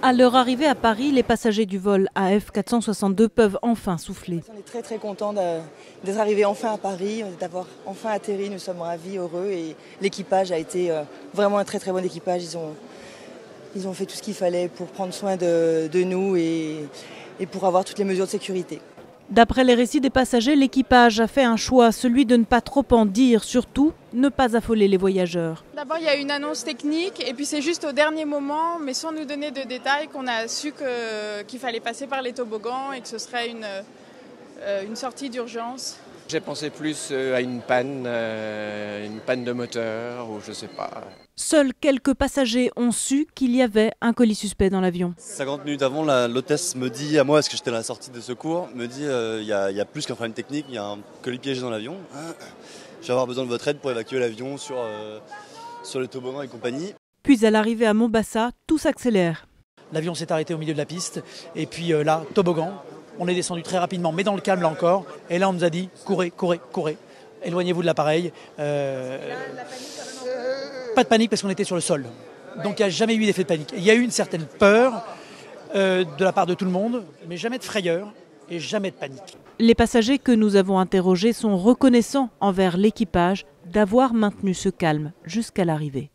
À leur arrivée à Paris, les passagers du vol AF462 peuvent enfin souffler. On est très contents d'être arrivés enfin à Paris, d'avoir enfin atterri. Nous sommes ravis, heureux et l'équipage a été vraiment un très bon équipage. Ils ont fait tout ce qu'il fallait pour prendre soin de nous et pour avoir toutes les mesures de sécurité. D'après les récits des passagers, l'équipage a fait un choix, celui de ne pas trop en dire, surtout ne pas affoler les voyageurs. D'abord, il y a une annonce technique et puis c'est juste au dernier moment, mais sans nous donner de détails, qu'on a su qu'il fallait passer par les toboggans et que ce serait une sortie d'urgence. J'ai pensé plus à une panne de moteur ou je sais pas. Seuls quelques passagers ont su qu'il y avait un colis suspect dans l'avion. 50 minutes avant, l'hôtesse me dit à moi, parce que j'étais à la sortie de secours, me dit il y a plus qu'un problème technique, il y a un colis piégé dans l'avion. Je vais avoir besoin de votre aide pour évacuer l'avion sur le toboggan et compagnie. Puis à l'arrivée à Mombasa, tout s'accélère. L'avion s'est arrêté au milieu de la piste et puis là, toboggan. On est descendu très rapidement, mais dans le calme là encore. Et là, on nous a dit courez, éloignez-vous de l'appareil. Pas de panique parce qu'on était sur le sol. Donc il n'y a jamais eu d'effet de panique. Il y a eu une certaine peur de la part de tout le monde, mais jamais de frayeur et jamais de panique. Les passagers que nous avons interrogés sont reconnaissants envers l'équipage d'avoir maintenu ce calme jusqu'à l'arrivée.